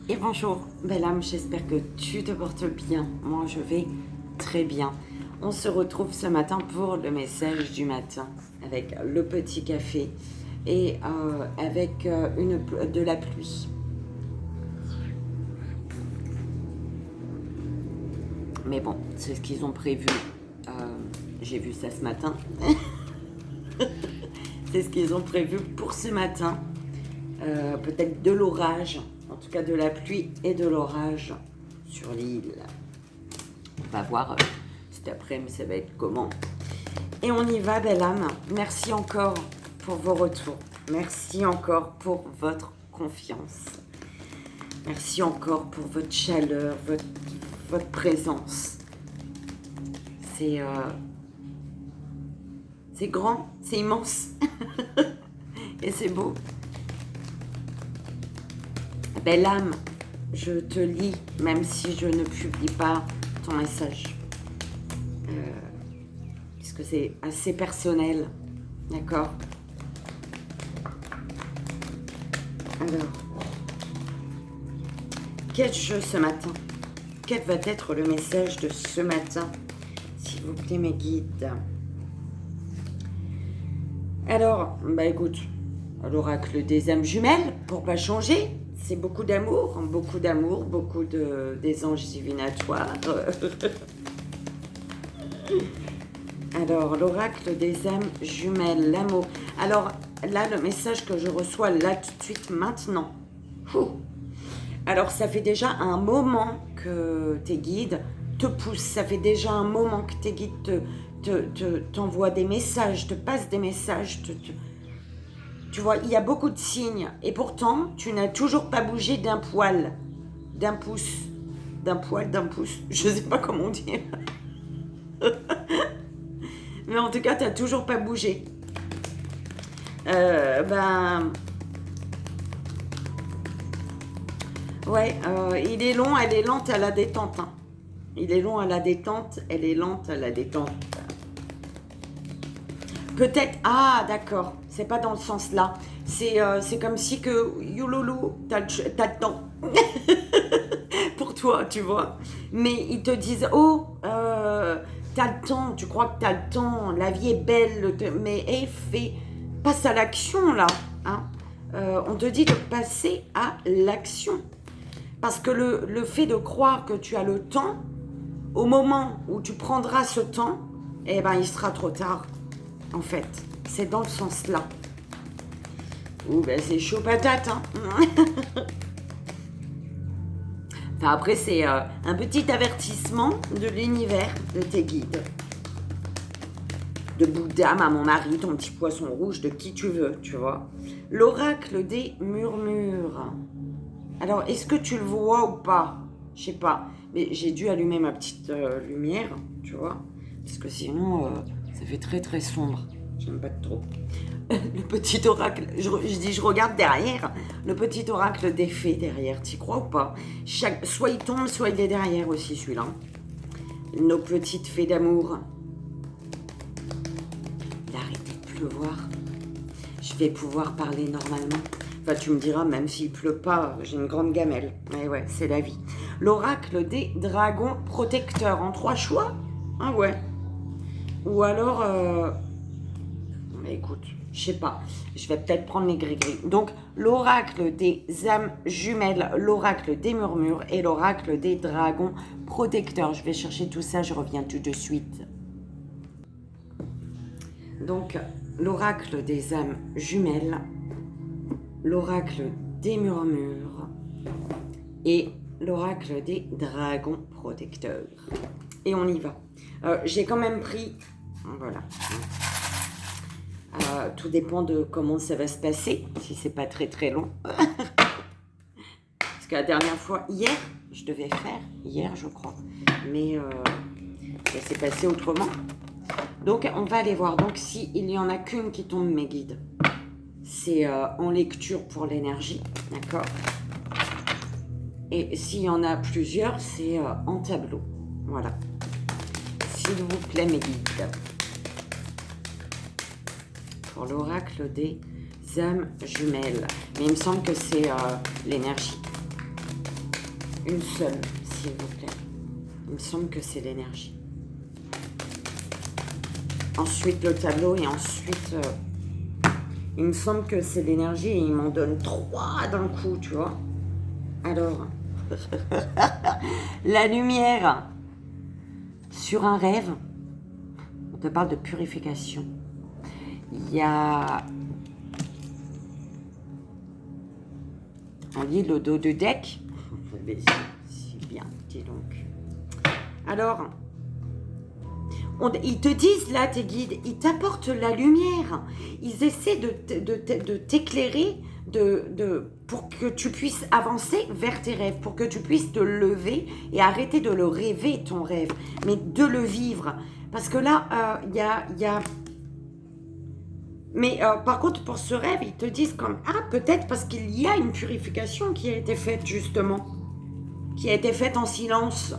Et bonjour, belle âme, j'espère que tu te portes bien. Moi, je vais très bien. On se retrouve ce matin pour le message du matin avec le petit café et avec de la pluie. Mais bon, c'est ce qu'ils ont prévu. J'ai vu ça ce matin. C'est ce qu'ils ont prévu pour ce matin. Peut-être de l'orage, en tout cas de la pluie et de l'orage sur l'île. On va voir cet après-midi ça va être comment. Et on y va, belle âme. Merci encore pour vos retours. Merci encore pour votre confiance. Merci encore pour votre chaleur, votre présence. C'est grand, c'est immense. Et c'est beau. Belle âme, je te lis, même si je ne publie pas ton message. Puisque c'est assez personnel. D'accord? Alors, quel jeu ce matin? Quel va être le message de ce matin? S'il vous plaît, mes guides. Alors, bah écoute, l'oracle des âmes jumelles, pour pas changer, c'est beaucoup d'amour, beaucoup des anges divinatoires. Alors, l'oracle des âmes jumelles, l'amour. Alors, là, le message que je reçois là tout de suite, maintenant. Alors, ça fait déjà un moment que tes guides te poussent. Ça fait déjà un moment que tes guides t'envoient des messages, te passent des messages. Tu vois, il y a beaucoup de signes. Et pourtant, tu n'as toujours pas bougé d'un poil, d'un pouce, d'un poil, d'un pouce. Je ne sais pas comment dire. Mais en tout cas, tu n'as toujours pas bougé. Ouais, il est long, elle est lente à la détente. Hein. Il est long à la détente, elle est lente à la détente. Peut-être, ah d'accord, c'est pas dans le sens là. C'est comme si que, youloulou, t'as le temps. Pour toi, tu vois. Mais ils te disent, oh, t'as le temps, tu crois que t'as le temps, la vie est belle, mais passe à l'action là. Hein. On te dit de passer à l'action. Parce que le fait de croire que tu as le temps, au moment où tu prendras ce temps, eh ben il sera trop tard. En fait, c'est dans le sens là. Ouh, ben c'est chaud patate, hein. Enfin, après, c'est un petit avertissement de l'univers, de tes guides. De Bouddha, maman Marie, ton petit poisson rouge, de qui tu veux, tu vois. L'oracle des murmures. Alors, est-ce que tu le vois ou pas? Je sais pas. Mais j'ai dû allumer ma petite lumière, tu vois. Parce que sinon, ça fait très très sombre. J'aime pas trop. Le petit oracle, je regarde derrière. Le petit oracle des fées derrière, t'y crois ou pas? Soit il tombe, soit il est derrière aussi celui-là. Nos petites fées d'amour. Il a arrêté de pleuvoir. Je vais pouvoir parler normalement. Enfin, tu me diras, même s'il pleut pas, j'ai une grande gamelle. Mais ouais, c'est la vie. L'oracle des dragons protecteurs en 3 choix. Ah ouais. Ou alors, écoute, je sais pas. Je vais peut-être prendre les gris-gris. Donc, l'oracle des âmes jumelles, l'oracle des murmures et l'oracle des dragons protecteurs. Je vais chercher tout ça, je reviens tout de suite. Donc, l'oracle des âmes jumelles, l'oracle des murmures et l'oracle des dragons protecteurs. Et on y va. J'ai quand même pris... Voilà. Tout dépend de comment ça va se passer, si c'est pas très très long. Parce que la dernière fois, hier, je devais faire, hier je crois, mais ça s'est passé autrement. Donc on va aller voir. Donc s'il n'y en a qu'une qui tombe, mes guides, c'est en lecture pour l'énergie, d'accord? Et s'il y en a plusieurs, c'est en tableau. Voilà. S'il vous plaît, mes guides. Pour l'oracle des âmes jumelles. Mais il me semble que c'est l'énergie. Une seule, s'il vous plaît. Il me semble que c'est l'énergie. Ensuite, le tableau et ensuite... il me semble que c'est l'énergie et il m'en donne 3 d'un coup, tu vois. Alors, la lumière sur un rêve, on te parle de purification. Il y a... on lit le dos de deck. C'est bien, dis donc. Alors, ils te disent là, tes guides, ils t'apportent la lumière. Ils essaient de t'éclairer pour que tu puisses avancer vers tes rêves, pour que tu puisses te lever et arrêter de le rêver, ton rêve, mais de le vivre. Parce que là, il y a... Mais par contre, pour ce rêve, ils te disent comme, ah, peut-être parce qu'il y a une purification qui a été faite, justement. Qui a été faite en silence.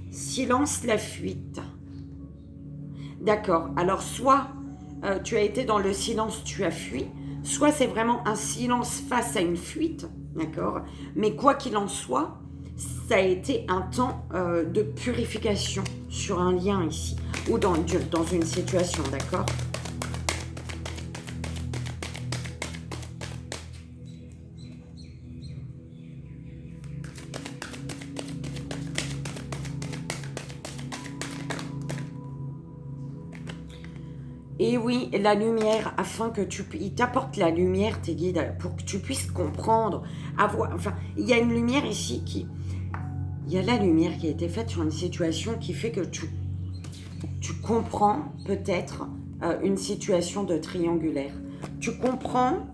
Silence, la fuite. D'accord. Alors, soit tu as été dans le silence, tu as fui, soit c'est vraiment un silence face à une fuite, d'accord. Mais quoi qu'il en soit, ça a été un temps de purification sur un lien ici, ou dans une situation, d'accord. Et oui, la lumière, afin que ils t'apportent la lumière, tes guides, pour que tu puisses comprendre, enfin, il y a une lumière ici il y a la lumière qui a été faite sur une situation qui fait que tu comprends peut-être une situation de triangulaire. Tu comprends,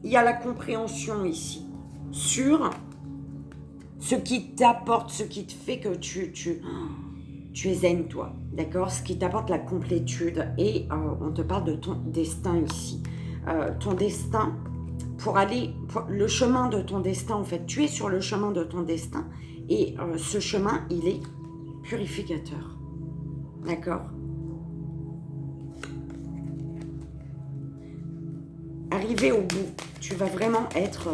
il y a la compréhension ici sur ce qui t'apporte, ce qui te fait que tu es zen, toi, d'accord? Ce qui t'apporte la complétude. Et on te parle de ton destin ici. Ton destin, le chemin de ton destin, en fait, tu es sur le chemin de ton destin. Et ce chemin, il est purificateur. D'accord? Arrivé au bout, tu vas vraiment être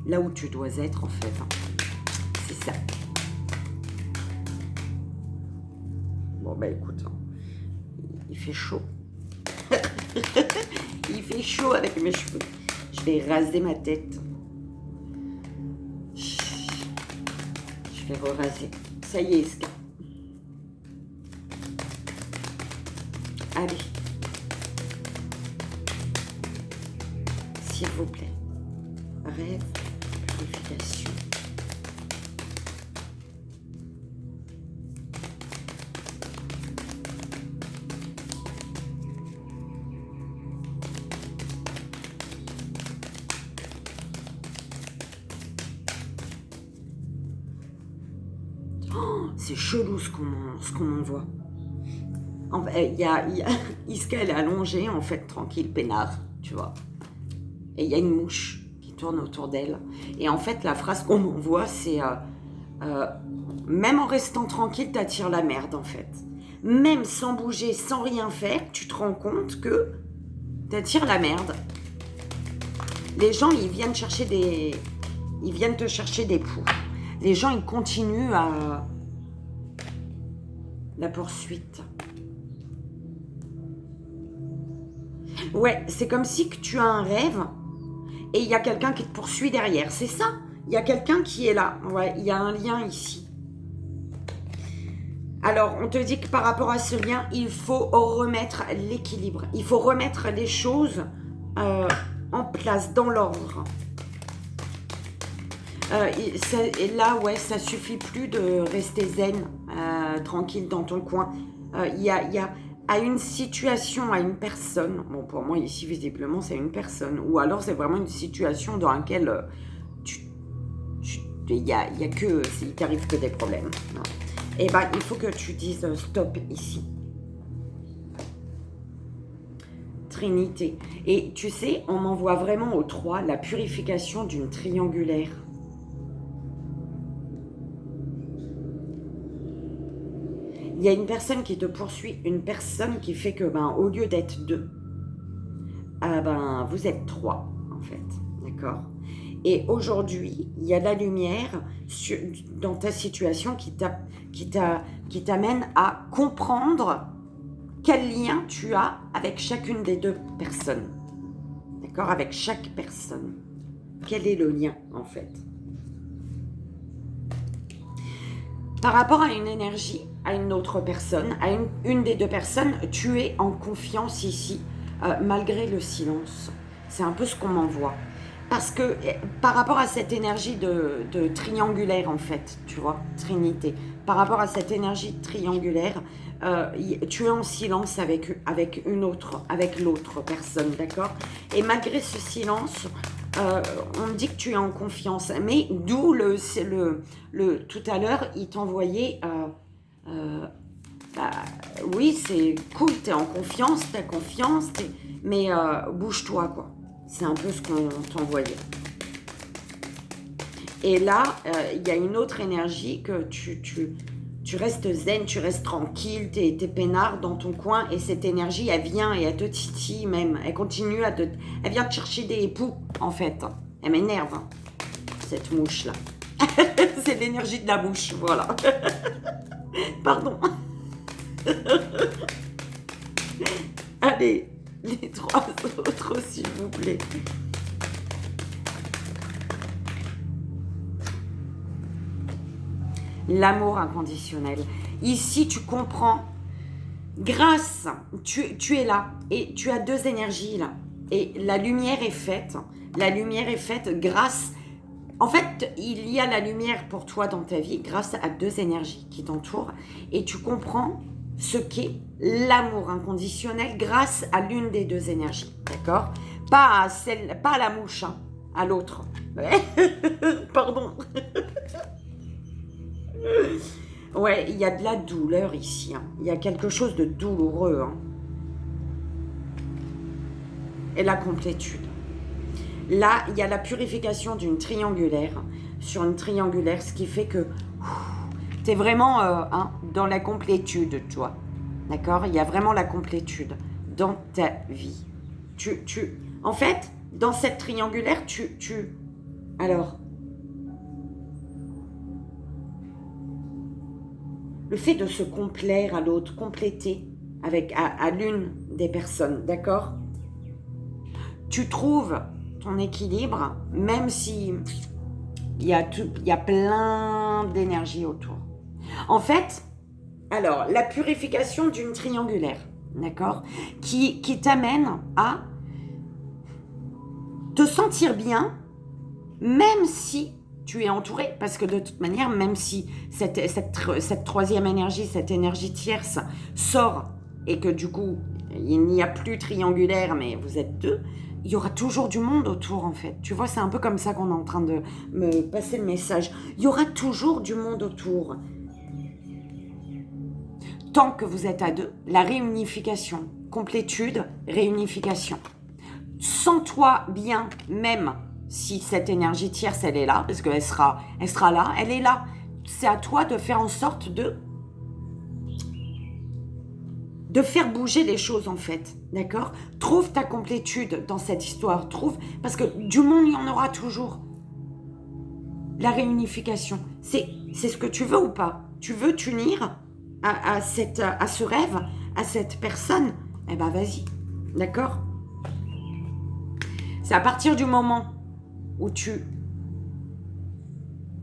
là où tu dois être, en fait. C'est ça. Bon, bah écoute, il fait chaud. Il fait chaud avec mes cheveux. Je vais raser ma tête. Je vais re-raser. Ça y est, Ska. Allez. S'il vous plaît. Rêve, purification. C'est chelou ce qu'on m'envoie. Iska, elle est allongée, en fait, tranquille, peinard, tu vois. Et il y a une mouche qui tourne autour d'elle. Et en fait, la phrase qu'on m'envoie, c'est même en restant tranquille, t'attires la merde, en fait. Même sans bouger, sans rien faire, tu te rends compte que t'attires la merde. Les gens, ils viennent te chercher des poux. Les gens, ils continuent à la poursuite. Ouais, c'est comme si que tu as un rêve et il y a quelqu'un qui te poursuit derrière. C'est ça. Il y a quelqu'un qui est là. Ouais, il y a un lien ici. Alors, on te dit que par rapport à ce lien, il faut remettre l'équilibre. Il faut remettre les choses en place, dans l'ordre. Et là, ouais, ça suffit plus de rester zen, tranquille dans ton coin. Il y a à une situation, à une personne, bon, pour moi ici visiblement c'est une personne, ou alors c'est vraiment une situation dans laquelle il y a que, il t'arrive que des problèmes. Et ben il faut que tu dises stop ici. Trinité. Et tu sais, on m'envoie vraiment au 3 la purification d'une triangulaire. Il y a une personne qui te poursuit, une personne qui fait que, au lieu d'être 2, vous êtes 3, en fait. d'accord? Et aujourd'hui, il y a la lumière dans ta situation qui t'amène à comprendre quel lien tu as avec chacune des deux personnes, d'accord? Avec chaque personne. Quel est le lien, en fait? Par rapport à une énergie, à une autre personne, à une des deux personnes, tu es en confiance ici, malgré le silence. C'est un peu ce qu'on m'envoie. Parce que par rapport à cette énergie de triangulaire, en fait, tu vois, Trinité, par rapport à cette énergie triangulaire, tu es en silence avec l'autre personne, d'accord? Et malgré ce silence, on me dit que tu es en confiance. Mais d'où tout à l'heure, il t'envoyait... bah, oui, c'est cool, t'es en confiance, t'as confiance, mais bouge-toi, quoi. C'est un peu ce qu'on t'envoyait. Et là, il y a une autre énergie que tu restes zen, tu restes tranquille, t'es peinard dans ton coin, et cette énergie, elle vient et elle te titille même. Elle continue elle vient te chercher des poux, en fait. Elle m'énerve, hein, cette mouche-là. C'est l'énergie de la mouche, voilà. Pardon. Allez, les 3 autres, s'il vous plaît. L'amour inconditionnel. Ici, tu comprends, grâce, tu es là, et tu as deux énergies là. Et la lumière est faite. La lumière est faite grâce... En fait, il y a la lumière pour toi dans ta vie grâce à deux énergies qui t'entourent. Et tu comprends ce qu'est l'amour inconditionnel grâce à l'une des deux énergies. D'accord? Pas à la mouche, hein, à l'autre. Pardon. Ouais, il y a de la douleur ici. Hein. Il y a quelque chose de douloureux. Hein. Et la complétude. Là, il y a la purification d'une triangulaire sur une triangulaire, ce qui fait que tu es vraiment dans la complétude, toi. D'accord? Il y a vraiment la complétude dans ta vie. En fait, dans cette triangulaire, alors, le fait de se complaire à l'autre, compléter à l'une des personnes, d'accord? Tu trouves ton équilibre, même si il y a plein d'énergie autour. En fait, alors, la purification d'une triangulaire, d'accord, qui t'amène à te sentir bien, même si tu es entouré, parce que de toute manière, même si cette troisième énergie, cette énergie tierce sort, et que du coup, il n'y a plus triangulaire, mais vous êtes deux, il y aura toujours du monde autour, en fait. Tu vois, c'est un peu comme ça qu'on est en train de me passer le message. Il y aura toujours du monde autour. Tant que vous êtes à deux, la réunification, complétude, réunification. Sens-toi bien, même si cette énergie tierce, elle est là, parce qu'elle sera là, elle est là. C'est à toi de faire en sorte de faire bouger les choses, en fait, d'accord? Trouve ta complétude dans cette histoire, parce que du monde, il y en aura toujours. La réunification, c'est ce que tu veux ou pas? Tu veux t'unir à ce rêve, à cette personne? Eh ben, vas-y, d'accord? C'est à partir du moment où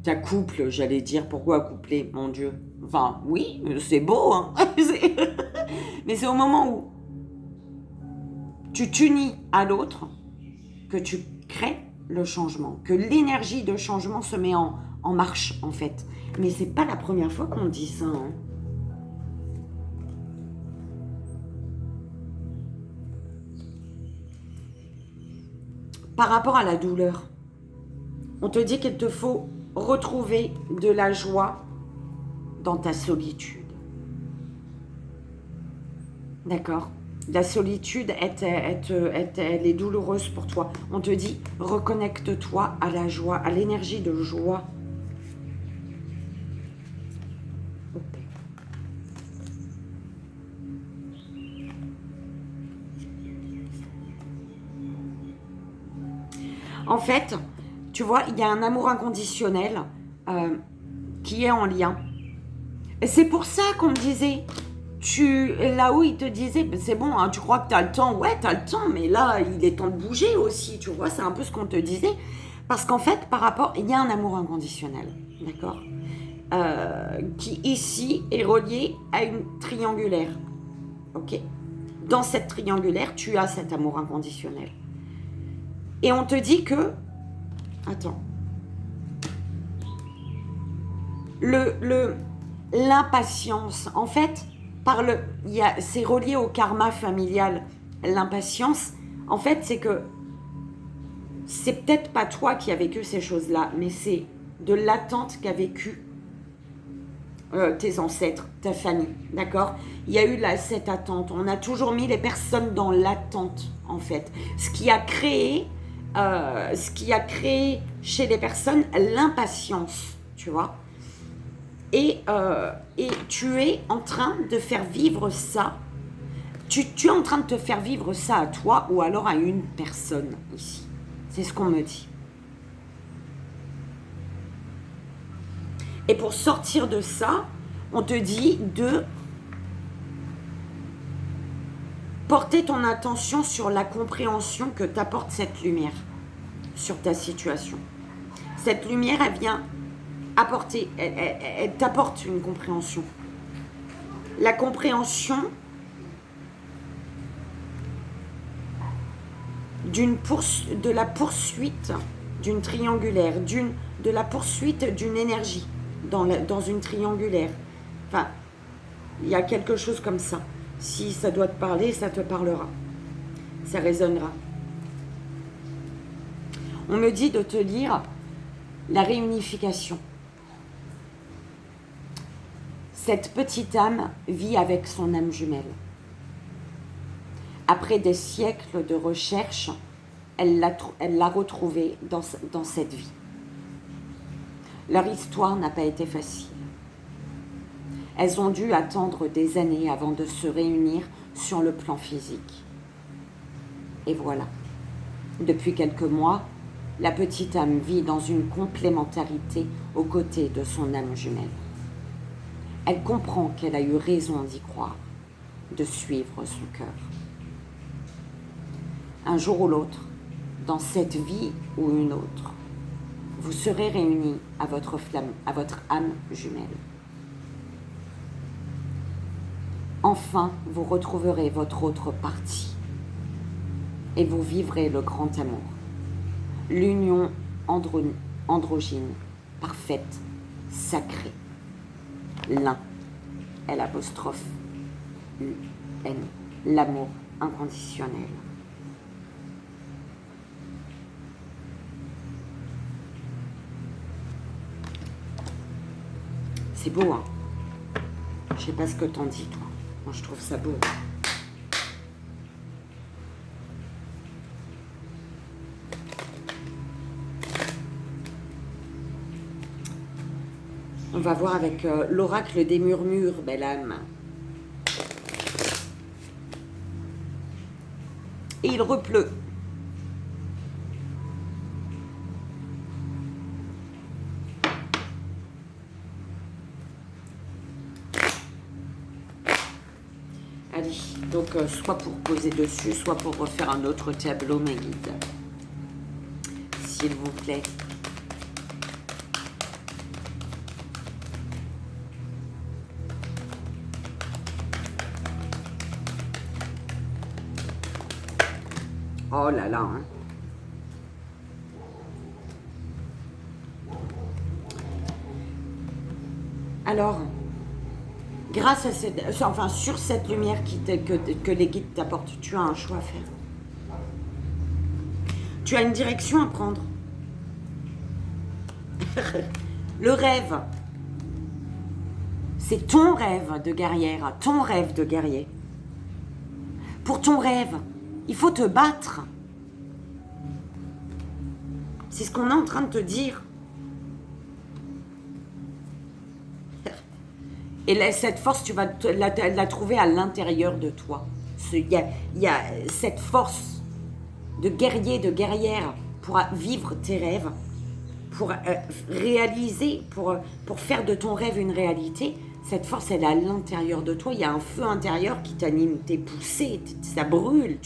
ta couple, j'allais dire, pourquoi coupler, mon Dieu? Enfin, oui, c'est beau, hein? Mais c'est au moment où tu t'unis à l'autre que tu crées le changement, que l'énergie de changement se met en marche, en fait. Mais c'est pas la première fois qu'on dit ça, hein. Par rapport à la douleur, on te dit qu'il te faut retrouver de la joie dans ta solitude. D'accord? La solitude, elle est douloureuse pour toi. On te dit, reconnecte-toi à la joie, à l'énergie de joie. En fait, tu vois, il y a un amour inconditionnel qui est en lien. Et c'est pour ça qu'on me disait, là où il te disait, ben c'est bon, hein, tu crois que tu as le temps, ouais, tu as le temps, mais là, il est temps de bouger aussi, tu vois, c'est un peu ce qu'on te disait. Parce qu'en fait, par rapport, il y a un amour inconditionnel, d'accord, qui ici est relié à une triangulaire, ok. Dans cette triangulaire, tu as cet amour inconditionnel. Et on te dit que, attends, l'impatience, en fait, c'est relié au karma familial. L'impatience, en fait, c'est que c'est peut-être pas toi qui as vécu ces choses-là, mais c'est de l'attente qu'a vécu tes ancêtres, ta famille, d'accord? Il y a eu cette attente. On a toujours mis les personnes dans l'attente, en fait. Ce qui a créé chez les personnes l'impatience, tu vois? Et tu es en train de faire vivre ça. Tu es en train de te faire vivre ça à toi ou alors à une personne ici. C'est ce qu'on me dit. Et pour sortir de ça, on te dit de porter ton attention sur la compréhension que t'apporte cette lumière sur ta situation. Cette lumière, elle vient apporter, elle t'apporte une compréhension. La compréhension de la poursuite d'une triangulaire, de la poursuite d'une énergie dans une triangulaire. Enfin, il y a quelque chose comme ça. Si ça doit te parler, ça te parlera. Ça résonnera. On me dit de te lire la réunification. Cette petite âme vit avec son âme jumelle. Après des siècles de recherche, elle l'a retrouvée dans cette vie. Leur histoire n'a pas été facile. Elles ont dû attendre des années avant de se réunir sur le plan physique. Et voilà. Depuis quelques mois, la petite âme vit dans une complémentarité aux côtés de son âme jumelle. Elle comprend qu'elle a eu raison d'y croire, de suivre son cœur. Un jour ou l'autre, dans cette vie ou une autre, vous serez réunis à votre âme jumelle. Enfin, vous retrouverez votre autre partie et vous vivrez le grand amour, l'union androgyne, parfaite, sacrée. L'un, L', l'amour inconditionnel. C'est beau, hein? Je sais pas ce que t'en dis, toi. Moi, je trouve ça beau. On va voir avec l'oracle des murmures, belle âme. Et il repleut. Allez, donc soit pour poser dessus, soit pour refaire un autre tableau, mes guides. S'il vous plaît. Oh là là, hein. Alors, grâce à sur cette lumière que les guides t'apportent, tu as un choix à faire. Tu as une direction à prendre. Le rêve, c'est ton rêve de guerrière, ton rêve de guerrier. Pour ton rêve, il faut te battre. C'est ce qu'on est en train de te dire. Et là, cette force, tu vas la trouver à l'intérieur de toi. Il y a cette force de guerrier, de guerrière pour vivre tes rêves, pour réaliser, pour faire de ton rêve une réalité. Cette force, elle est à l'intérieur de toi. Il y a un feu intérieur qui t'anime. T'es poussé, ça brûle.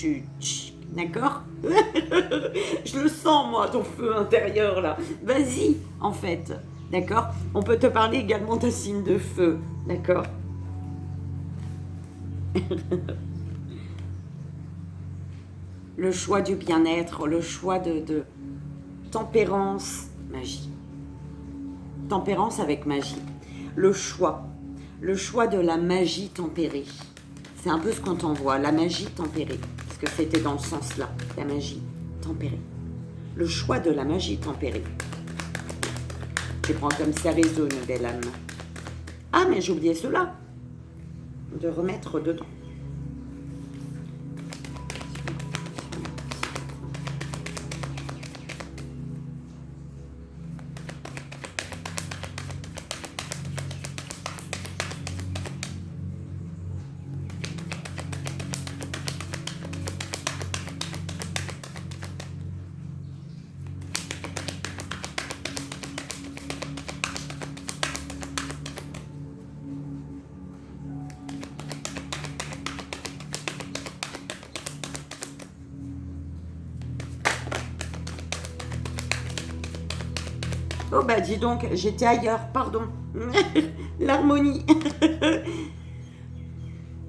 D'accord? Je le sens, moi, ton feu intérieur, là. Vas-y, en fait. D'accord? On peut te parler également d'un signe de feu. D'accord? Le choix du bien-être, le choix de tempérance, magie. Tempérance avec magie. Le choix de la magie tempérée. C'est un peu ce qu'on t'envoie, la magie tempérée. Parce que c'était dans le sens là, la magie tempérée. Le choix de la magie tempérée. Tu prends comme ça résonne, belle âme. Ah, mais j'ai oublié cela. De remettre dedans. Oh bah dis donc, j'étais ailleurs, pardon. L'harmonie.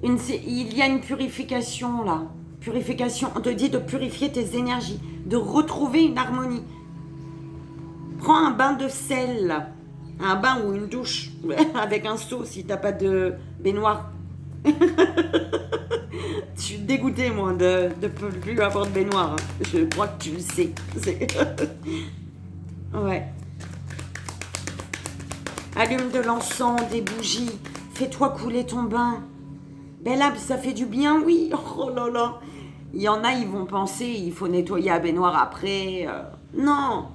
Il y a une purification là. Purification, on te dit de purifier tes énergies, de retrouver une harmonie. Prends un bain de sel, un bain ou une douche, avec un seau si t'as pas de baignoire. Je suis dégoûtée moi de plus avoir de baignoire. Je crois que tu le sais. Ouais. Allume de l'encens, des bougies, fais-toi couler ton bain. Belle âme, ça fait du bien, oui. Oh là là. Il y en a, ils vont penser, il faut nettoyer la baignoire après. Non,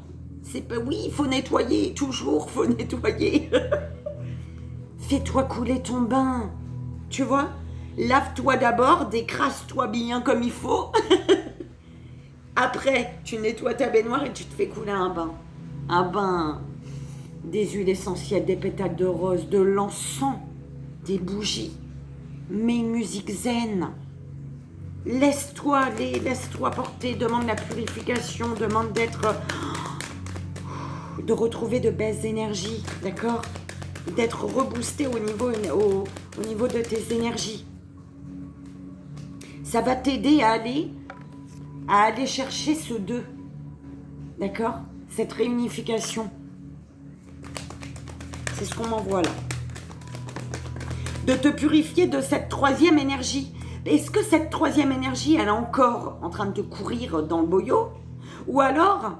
c'est pas... Oui, il faut nettoyer, toujours, faut nettoyer. Fais-toi couler ton bain. Tu vois? Lave-toi d'abord, décrasse-toi bien comme il faut. Après, tu nettoies ta baignoire et tu te fais couler un bain. Un bain... Des huiles essentielles, des pétales de rose, de l'encens, des bougies. Mets une musique zen. Laisse-toi aller, laisse-toi porter. Demande la purification, demande de retrouver de belles énergies, d'accord? D'être reboosté au niveau de tes énergies. Ça va t'aider à aller chercher ce 2, d'accord? Cette réunification. C'est ce qu'on m'envoie là. De te purifier de cette 3e énergie. Est-ce que cette 3e énergie, elle est encore en train de te courir dans le boyau? Ou alors,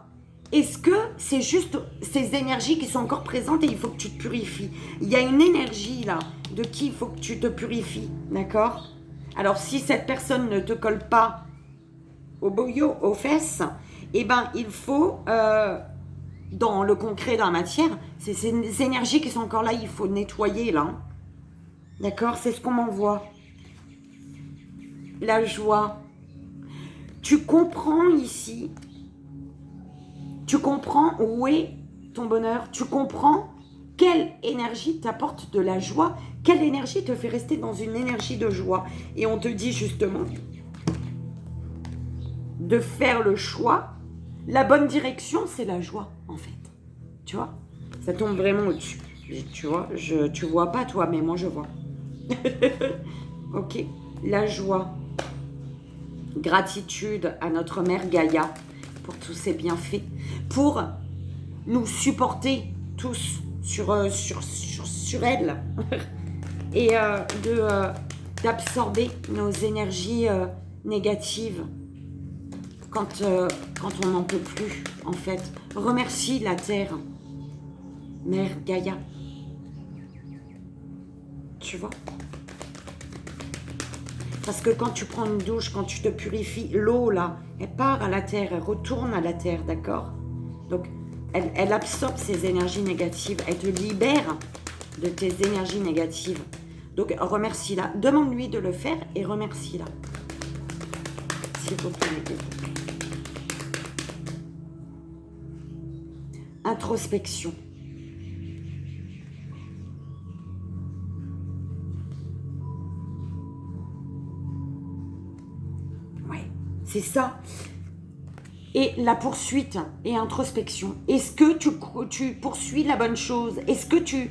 est-ce que c'est juste ces énergies qui sont encore présentes et il faut que tu te purifies? Il y a une énergie là, de qui il faut que tu te purifies, d'accord? Alors si cette personne ne te colle pas au boyau, aux fesses, eh ben il faut... dans le concret, dans la matière, c'est ces énergies qui sont encore là, il faut nettoyer là. D'accord? C'est ce qu'on m'envoie. La joie. Tu comprends ici. Tu comprends où est ton bonheur. Tu comprends quelle énergie t'apporte de la joie. Quelle énergie te fait rester dans une énergie de joie. Et on te dit justement de faire le choix. La bonne direction, c'est la joie, en fait. Tu vois? Ça tombe vraiment au-dessus. Tu vois? Tu vois pas, toi, mais moi, je vois. Ok. La joie. Gratitude à notre mère Gaïa pour tous ses bienfaits. Pour nous supporter tous sur elle. Et d'absorber nos énergies négatives. Quand on n'en peut plus, en fait. Remercie la Terre, Mère Gaïa. Tu vois? Parce que quand tu prends une douche, quand tu te purifies, l'eau, là, elle part à la Terre, elle retourne à la Terre, d'accord? Donc, elle absorbe ces énergies négatives, elle te libère de tes énergies négatives. Donc, remercie-la. Demande-lui de le faire et remercie-la. S'il vous plaît. introspection. Ouais, c'est ça. Et la poursuite et introspection. Est-ce que tu poursuis la bonne chose? Est-ce que tu...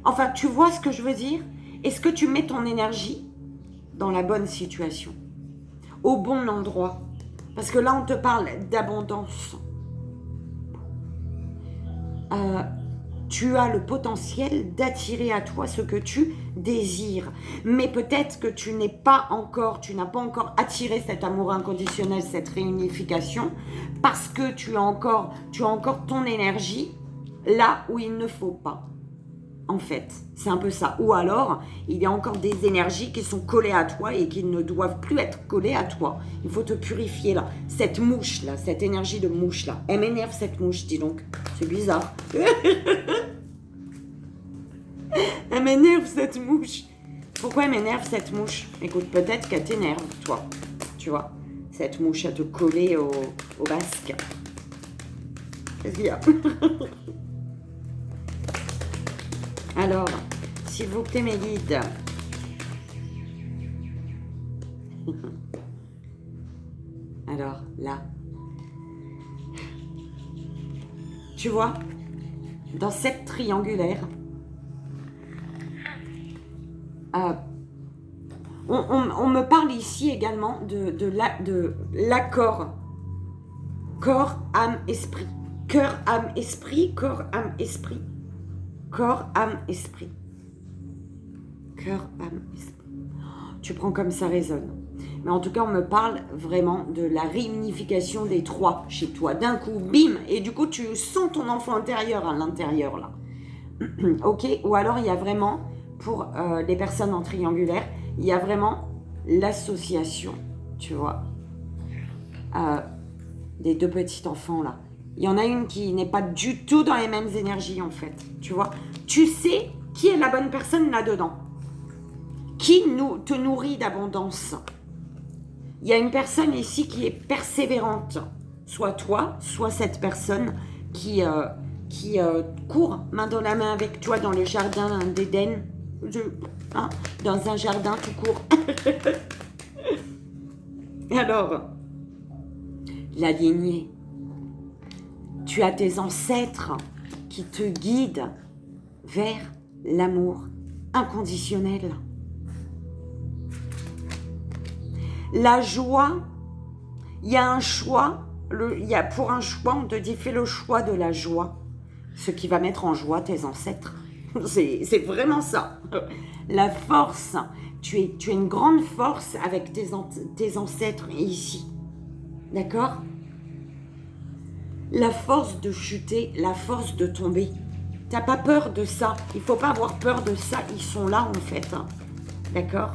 Enfin, tu vois ce que je veux dire? Est-ce que tu mets ton énergie dans la bonne situation? Au bon endroit? Parce que là, on te parle d'abondance. Tu as le potentiel d'attirer à toi ce que tu désires. Mais peut-être que tu n'as pas encore attiré cet amour inconditionnel, cette réunification, parce que tu as encore ton énergie là où il ne faut pas. En fait, c'est un peu ça. Ou alors, il y a encore des énergies qui sont collées à toi et qui ne doivent plus être collées à toi. Il faut te purifier là. Cette mouche là, cette énergie de mouche là. Elle m'énerve cette mouche, dis donc. C'est bizarre. Elle m'énerve cette mouche. Pourquoi elle m'énerve cette mouche? Écoute, peut-être qu'elle t'énerve, toi. Tu vois, cette mouche à te coller au basque. Qu'est-ce qu'il y a? Alors, s'il vous plaît, mes guides. Alors, là. Tu vois, dans cette triangulaire, on me parle ici également de l'accord. Corps, âme, esprit. Cœur, âme, esprit. Corps, âme, esprit. Corps, âme, esprit. Cœur, âme, esprit. Tu prends comme ça résonne. Mais en tout cas, on me parle vraiment de la réunification des trois chez toi. D'un coup, bim. Et du coup, tu sens ton enfant intérieur à l'intérieur, là. Ok? Ou alors, il y a vraiment, pour les personnes en triangulaire, il y a vraiment l'association, tu vois, des deux petits enfants, là. Il y en a une qui n'est pas du tout dans les mêmes énergies, en fait. Tu vois? Tu sais qui est la bonne personne là-dedans. Qui te nourrit d'abondance. Il y a une personne ici qui est persévérante. Soit toi, soit cette personne qui court main dans la main avec toi dans le jardin d'Éden. Dans un jardin tout court. Alors, la lignée. Tu as tes ancêtres qui te guident vers l'amour inconditionnel. La joie, il y a un choix. Pour un choix, on te dit fais le choix de la joie. Ce qui va mettre en joie tes ancêtres. C'est vraiment ça. La force, tu as une grande force avec tes ancêtres ici. D'accord ? La force de chuter, la force de tomber. T'as pas peur de ça. Il faut pas avoir peur de ça. Ils sont là en fait. D'accord ?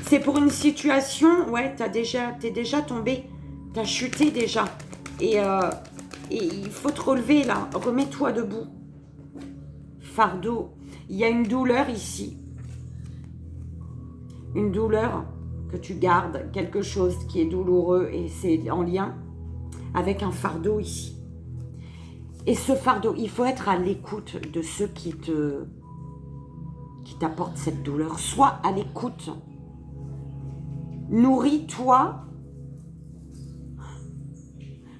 C'est pour une situation, ouais, t'es déjà tombé. T'as chuté déjà. Et il faut te relever là. Remets-toi debout. Fardeau. Il y a une douleur ici. Une douleur que tu gardes, quelque chose qui est douloureux et c'est en lien avec un fardeau ici. Et ce fardeau, il faut être à l'écoute de ceux qui t'apportent cette douleur. Sois à l'écoute. Nourris-toi.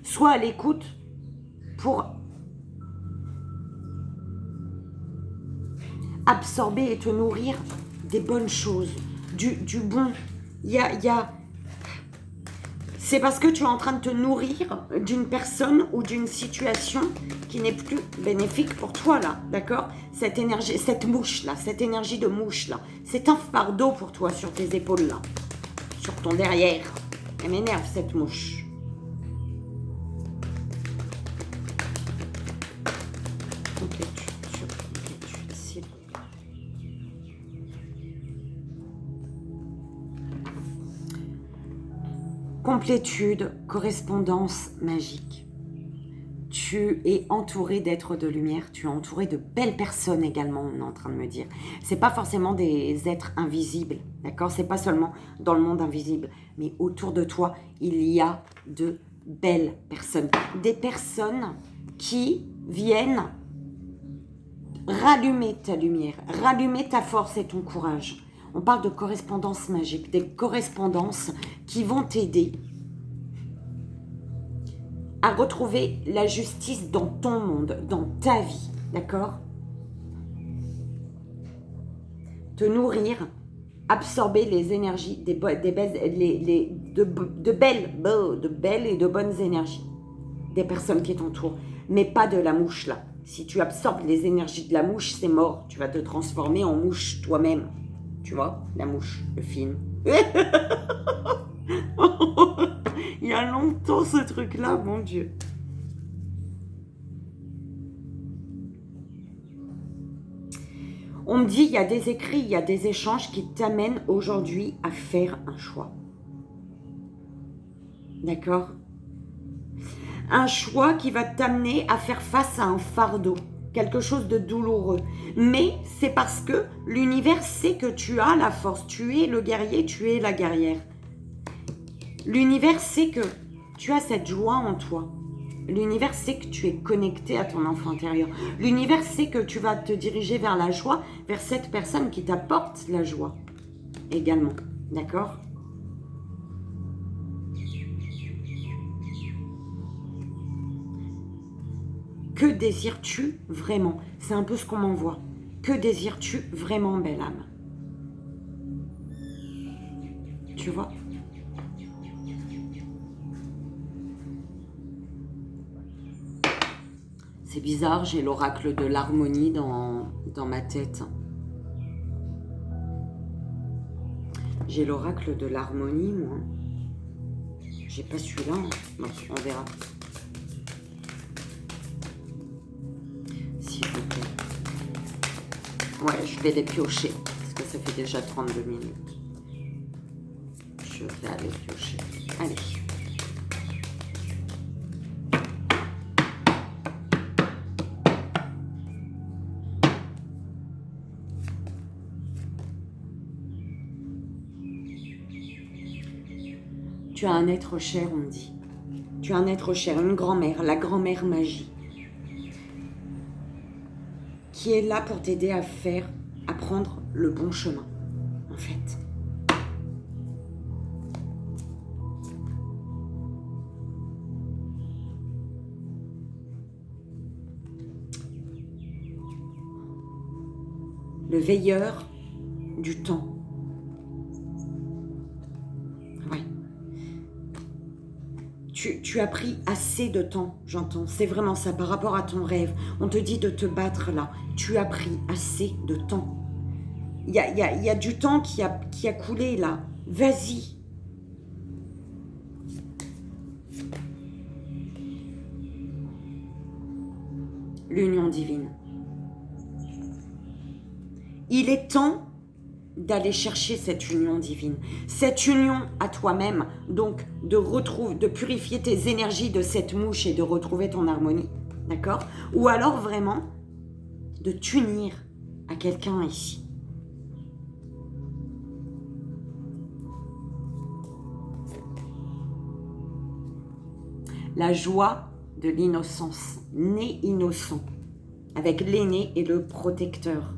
Sois à l'écoute pour absorber et te nourrir des bonnes choses, du bon. C'est parce que tu es en train de te nourrir d'une personne ou d'une situation qui n'est plus bénéfique pour toi, là, d'accord? Cette énergie, cette mouche, là, cette énergie de mouche, là, c'est un fardeau pour toi sur tes épaules, là, sur ton derrière. Elle m'énerve, cette mouche. Complétude, correspondance magique. Tu es entouré d'êtres de lumière, tu es entouré de belles personnes également, on est en train de me dire. C'est pas forcément des êtres invisibles, d'accord? C'est pas seulement dans le monde invisible, mais autour de toi, il y a de belles personnes. Des personnes qui viennent rallumer ta lumière, rallumer ta force et ton courage. On parle de correspondance magique, des correspondances qui vont t'aider à retrouver la justice dans ton monde, dans ta vie, d'accord? Te nourrir, absorber les énergies, de belles et de bonnes énergies des personnes qui t'entourent, mais pas de la mouche là. Si tu absorbes les énergies de la mouche, c'est mort. Tu vas te transformer en mouche toi-même. Tu vois, la mouche, le film. Il y a longtemps ce truc-là, mon Dieu. On me dit, il y a des écrits, il y a des échanges qui t'amènent aujourd'hui à faire un choix. D'accord? Un choix qui va t'amener à faire face à un fardeau, quelque chose de douloureux. Mais c'est parce que l'univers sait que tu as la force, tu es le guerrier, tu es la guerrière. L'univers sait que tu as cette joie en toi. L'univers sait que tu es connecté à ton enfant intérieur. L'univers sait que tu vas te diriger vers la joie, vers cette personne qui t'apporte la joie également. D'accord ? Que désires-tu vraiment? C'est un peu ce qu'on m'envoie. Que désires-tu vraiment, belle âme? Tu vois? C'est bizarre, j'ai l'oracle de l'harmonie dans ma tête. J'ai l'oracle de l'harmonie, moi. J'ai pas celui-là. Bon, on verra. S'il vous plaît. Ouais, je vais les piocher. Parce que ça fait déjà 32 minutes. Je vais aller piocher. Allez. Tu as un être cher, on me dit. Tu as un être cher, une grand-mère, la grand-mère magie, qui est là pour t'aider à prendre le bon chemin, en fait. Le veilleur du temps. Ouais. Tu as pris assez de temps, j'entends. C'est vraiment ça, par rapport à ton rêve. On te dit de te battre là. Tu as pris assez de temps. Il y a du temps qui a coulé là. Vas-y. L'union divine. Il est temps d'aller chercher cette union divine, cette union à toi-même, donc de purifier tes énergies de cette mouche et de retrouver ton harmonie, d'accord? Ou alors vraiment de t'unir à quelqu'un ici. La joie de l'innocence, né innocent, avec l'aîné et le protecteur.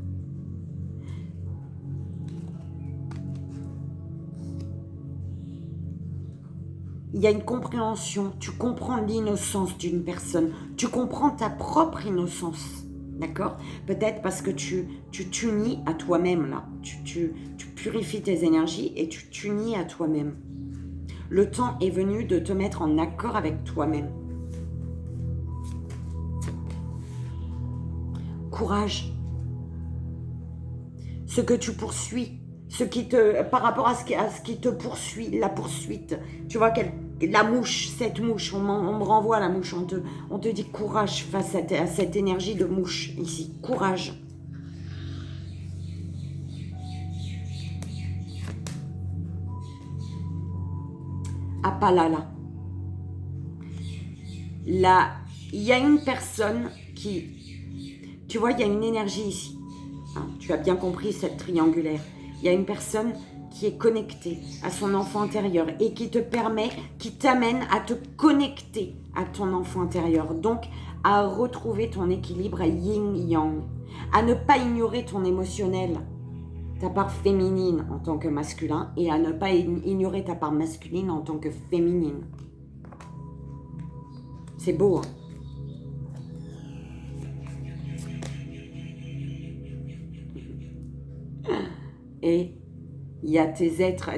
Il y a une compréhension, tu comprends l'innocence d'une personne, tu comprends ta propre innocence, d'accord? Peut-être parce que tu t'unis à toi-même là, tu purifies tes énergies et tu t'unis à toi-même. Le temps est venu de te mettre en accord avec toi-même. Courage. Ce que tu poursuis, par rapport à ce qui te poursuit, la poursuite, tu vois, la mouche, cette mouche, on me renvoie à la mouche, on te dit courage face à cette énergie de mouche ici, courage. Apalala. Là, il y a une personne qui, tu vois, il y a une énergie ici. Hein, tu as bien compris cette triangulaire. Il y a une personne qui est connecté à son enfant intérieur et qui te permet, qui t'amène à te connecter à ton enfant intérieur. Donc, à retrouver ton équilibre à yin-yang, à ne pas ignorer ton émotionnel, ta part féminine en tant que masculin et à ne pas ignorer ta part masculine en tant que féminine. C'est beau, hein? Et il y a tes êtres,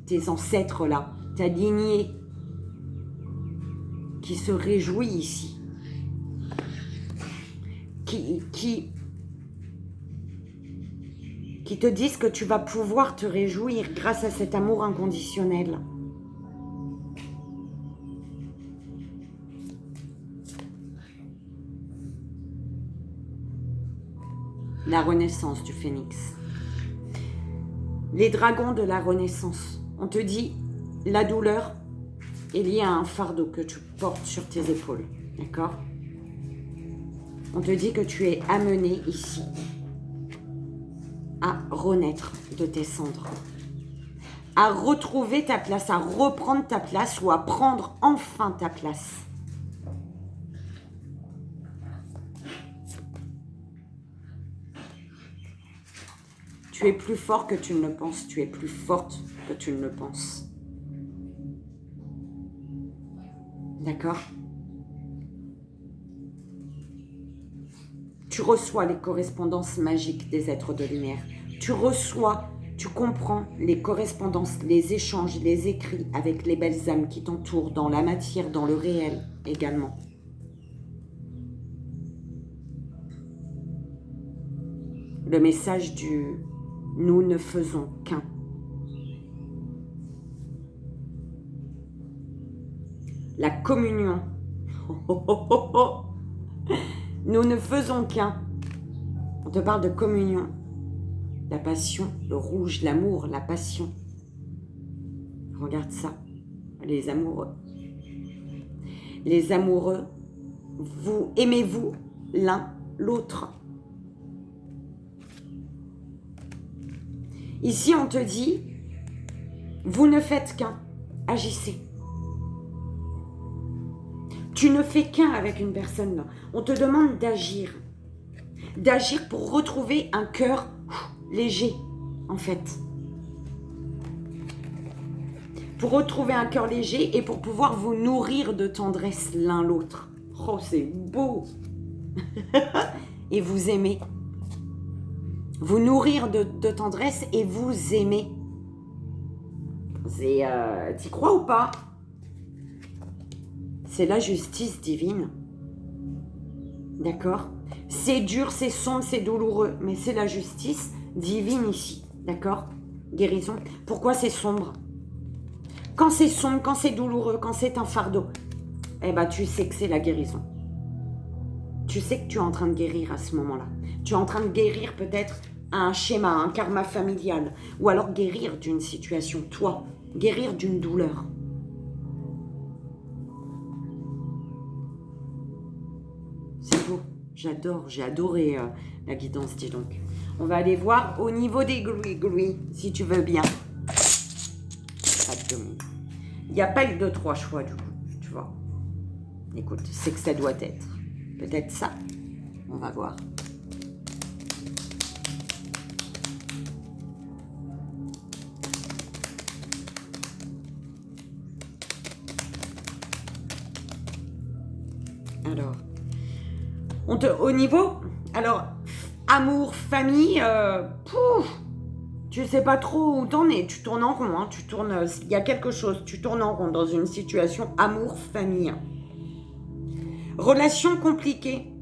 tes ancêtres là, ta lignée qui se réjouit ici, qui te disent que tu vas pouvoir te réjouir grâce à cet amour inconditionnel. La renaissance du phénix. Les dragons de la renaissance. On te dit, la douleur est liée à un fardeau que tu portes sur tes épaules. D'accord? On te dit que tu es amené ici à renaître de tes cendres, à retrouver ta place, à reprendre ta place ou à prendre enfin ta place. Tu es plus fort que tu ne le penses, tu es plus forte que tu ne le penses. D'accord? Tu reçois les correspondances magiques des êtres de lumière. Tu reçois, tu comprends les correspondances, les échanges, les écrits avec les belles âmes qui t'entourent dans la matière, dans le réel également. Le message du « nous ne faisons qu'un ». La communion. Nous ne faisons qu'un. On te parle de communion. La passion, le rouge, l'amour, la passion. Regarde ça. Les amoureux. Les amoureux, vous aimez-vous l'un l'autre. Ici, on te dit, vous ne faites qu'un. Agissez. Tu ne fais qu'un avec une personne là. On te demande d'agir. D'agir pour retrouver un cœur léger, en fait. Pour retrouver un cœur léger et pour pouvoir vous nourrir de tendresse l'un l'autre. Oh, c'est beau. Et vous aimer. Vous nourrir de tendresse et vous aimer. T'y crois ou pas? C'est la justice divine. D'accord? C'est dur, c'est sombre, c'est douloureux, mais c'est la justice divine ici. D'accord? Guérison. Pourquoi c'est sombre? Quand c'est sombre, quand c'est douloureux, quand c'est un fardeau, eh ben tu sais que c'est la guérison. Tu sais que tu es en train de guérir à ce moment-là. Tu es en train de guérir peut-être un schéma, un karma familial, ou alors guérir d'une situation, toi, guérir d'une douleur. C'est beau, j'adore, j'ai adoré la guidance, dis donc. On va aller voir au niveau des gris, si tu veux bien. Pas de domine. Il n'y a pas eu de 3 choix du coup, tu vois. Écoute, c'est que ça doit être. Peut-être ça. On va voir. Alors, au niveau, alors, amour, famille, tu sais pas trop où t'en es, tu tournes en rond, hein, il y a quelque chose, tu tournes en rond dans une situation amour, famille. Relations compliquées.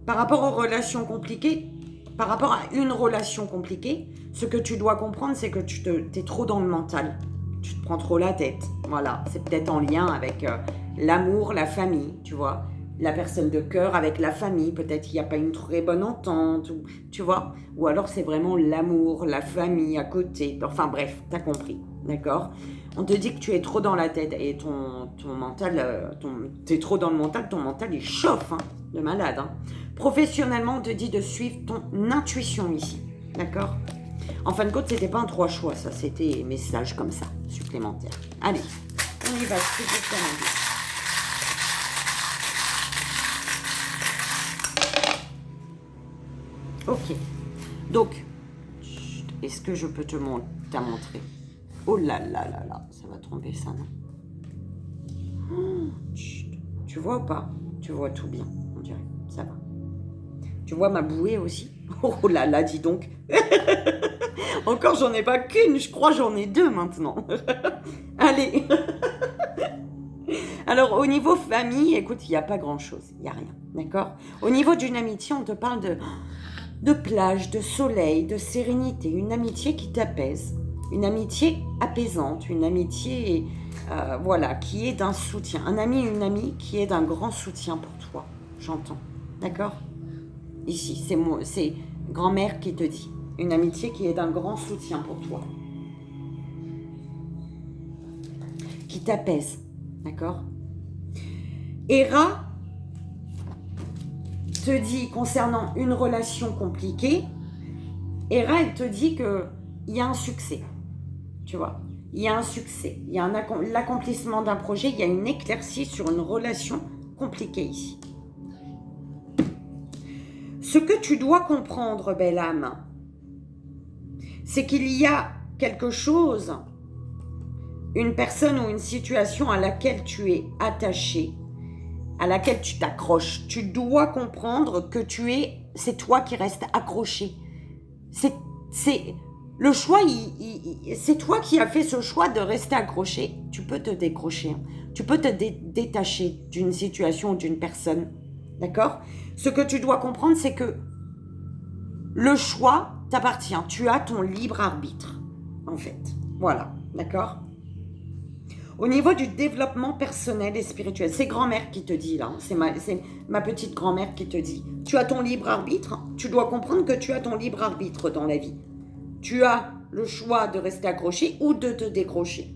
Par rapport aux relations compliquées, par rapport à une relation compliquée, ce que tu dois comprendre, c'est que t'es trop dans le mental. Tu te prends trop la tête. Voilà, c'est peut-être en lien avec l'amour, la famille, tu vois. La personne de cœur avec la famille, peut-être qu'il n'y a pas une très bonne entente, ou, tu vois. Ou alors c'est vraiment l'amour, la famille à côté. Enfin bref, t'as compris, d'accord? On te dit que tu es trop dans la tête et ton mental, t'es trop dans le mental, ton mental il chauffe, hein, de malade. Hein. Professionnellement, on te dit de suivre ton intuition ici, d'accord? En fin de compte, c'était pas un 3 choix, ça. C'était message comme ça, supplémentaire. Allez, on y va. C'est juste un indice. Ok. Donc, est-ce que je peux te montrer? Oh là là là là, ça va tromper ça, non? Tu vois ou pas? Tu vois tout bien, on dirait. Ça va. Tu vois ma bouée aussi? Oh là là, dis donc. Encore, j'en ai pas qu'une, je crois j'en ai deux maintenant. Allez. Alors, au niveau famille, écoute, il n'y a pas grand-chose. Il n'y a rien, d'accord? Au niveau d'une amitié, on te parle de plage, de soleil, de sérénité. Une amitié qui t'apaise. Une amitié apaisante. Une amitié, voilà, qui est d'un soutien. Un ami, une amie qui est d'un grand soutien pour toi. J'entends, d'accord? Ici, c'est grand-mère qui te dit. Une amitié qui est d'un grand soutien pour toi. Qui t'apaise, d'accord? Héra te dit, concernant une relation compliquée, Héra, elle te dit qu'il y a un succès, tu vois. Il y a un succès, il y a l'accomplissement d'un projet, il y a une éclaircie sur une relation compliquée ici. Ce que tu dois comprendre, belle âme, c'est qu'il y a quelque chose, une personne ou une situation à laquelle tu es attaché, à laquelle tu t'accroches. Tu dois comprendre que c'est toi qui restes accroché. C'est le choix, c'est toi qui as fait ce choix de rester accroché. Tu peux te décrocher, hein. Tu peux te détacher d'une situation ou d'une personne, d'accord? Ce que tu dois comprendre, c'est que le choix t'appartient. Tu as ton libre arbitre, en fait. Voilà, d'accord? Au niveau du développement personnel et spirituel, c'est grand-mère qui te dit là, c'est ma petite grand-mère qui te dit. Tu as ton libre arbitre, tu dois comprendre que tu as ton libre arbitre dans la vie. Tu as le choix de rester accroché ou de te décrocher,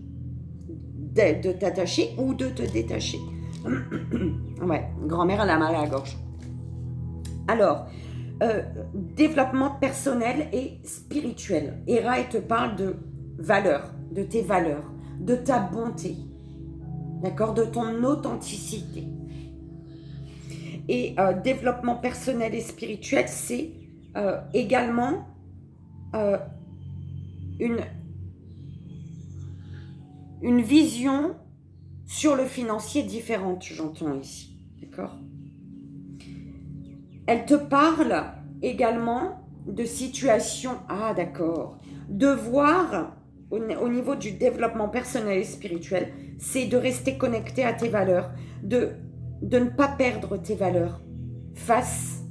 de t'attacher ou de te détacher. Ouais, grand-mère, elle a mal à la gorge. Alors, développement personnel et spirituel. Héra, elle te parle de valeurs, de tes valeurs, de ta bonté, d'accord, de ton authenticité. Et développement personnel et spirituel, c'est également une vision sur le financier différente, j'entends ici, d'accord? Elle te parle également de situations, ah d'accord, de voir au niveau du développement personnel et spirituel, c'est de rester connecté à tes valeurs, de ne pas perdre tes valeurs face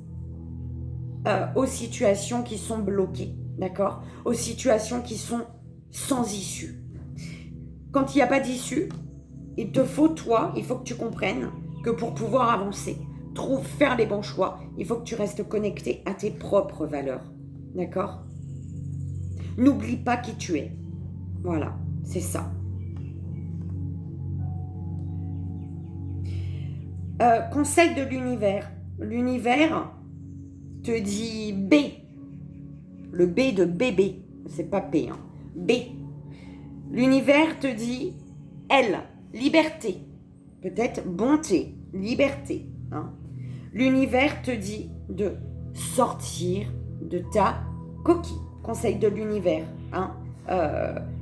aux situations qui sont bloquées, d'accord? Aux situations qui sont sans issue. Quand il n'y a pas d'issue, il faut que tu comprennes que pour pouvoir avancer, faire les bons choix, il faut que tu restes connecté à tes propres valeurs, d'accord? N'oublie pas qui tu es. Voilà, c'est ça. Conseil de l'univers. L'univers te dit B. Le B de bébé. C'est pas P, hein. B. L'univers te dit L. Liberté. Peut-être bonté. Liberté. Hein. L'univers te dit de sortir de ta coquille. Conseil de l'univers. Hein.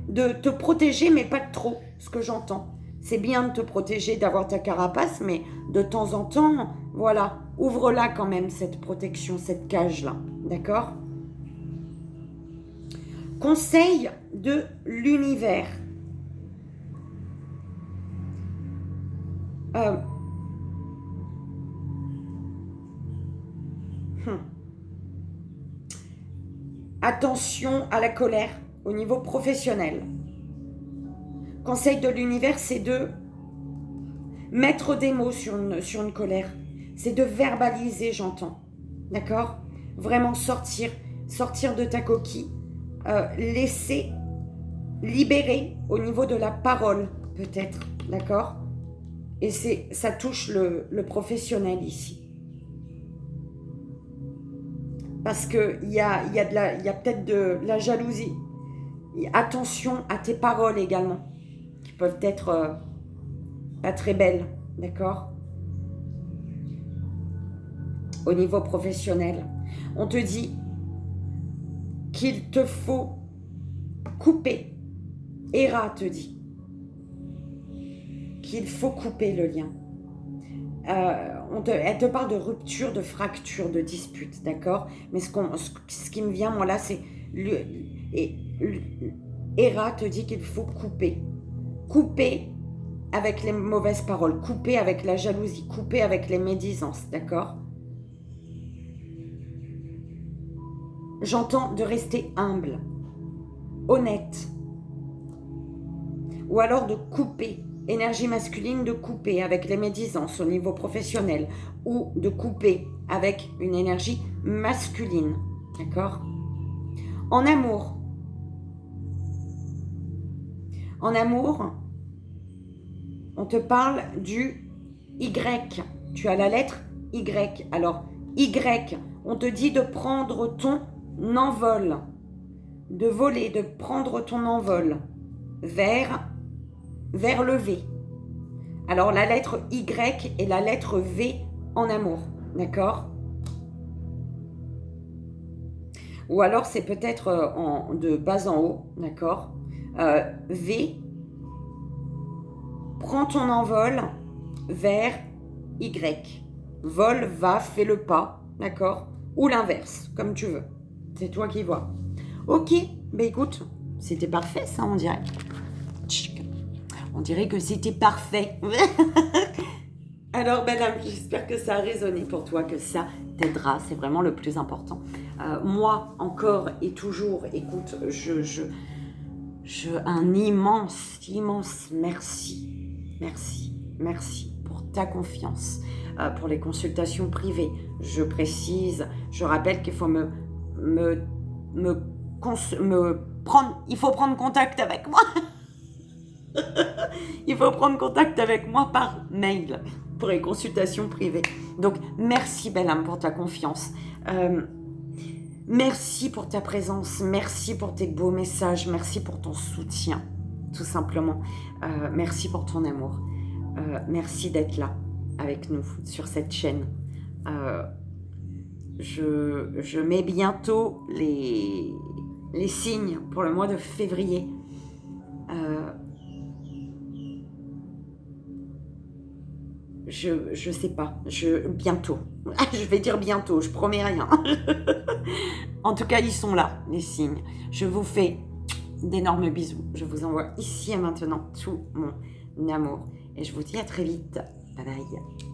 De te protéger, mais pas trop, ce que j'entends. C'est bien de te protéger, d'avoir ta carapace, mais de temps en temps, voilà, ouvre-la quand même, cette protection, cette cage-là, d'accord? Conseil de l'univers. Attention à la colère au niveau professionnel. Conseil de l'univers, c'est de mettre des mots sur une colère. C'est de verbaliser, j'entends. D'accord? Vraiment sortir de ta coquille. Laisser libérer au niveau de la parole, peut-être. D'accord? Et ça touche le professionnel ici. Parce qu'il y a, il y a peut-être de la jalousie. Et attention à tes paroles également, qui peuvent être pas très belles, d'accord? Au niveau professionnel, on te dit qu'il te faut couper. Héra te dit qu'il faut couper le lien. Elle te parle de rupture, de fracture, de dispute, d'accord? Mais ce qui me vient, moi, là, c'est... Héra te dit qu'il faut couper. Couper avec les mauvaises paroles, couper avec la jalousie, couper avec les médisances, d'accord? J'entends de rester humble, honnête, ou alors de couper, énergie masculine, de couper avec les médisances au niveau professionnel, ou de couper avec une énergie masculine, d'accord? En amour, on te parle du Y, tu as la lettre Y, alors Y, on te dit de prendre ton envol, de voler, de prendre ton envol vers le V. Alors la lettre Y et la lettre V en amour, d'accord? Ou alors c'est peut-être de bas en haut, d'accord? V, prends ton envol vers Y. Vol, va, fais le pas, d'accord? Ou l'inverse, comme tu veux. C'est toi qui vois. Ok, bah écoute, c'était parfait ça, on dirait. On dirait que c'était parfait. Alors, j'espère que ça a résonné pour toi, que ça t'aidera. C'est vraiment le plus important. Moi, encore et toujours, écoute, un immense merci. Merci pour ta confiance, pour les consultations privées. Je précise, je rappelle qu'il faut il faut prendre contact avec moi. Il faut prendre contact avec moi par mail pour les consultations privées. Donc, merci belle âme pour ta confiance. Merci pour ta présence. Merci pour tes beaux messages. Merci pour ton soutien, tout simplement. Merci pour ton amour. Merci d'être là avec nous sur cette chaîne. Je mets bientôt les signes pour le mois de février. Je sais pas, bientôt. Je vais dire bientôt, je promets rien. En tout cas, ils sont là, les signes. Je vous fais d'énormes bisous. Je vous envoie ici et maintenant tout mon amour. Et je vous dis à très vite. Bye bye.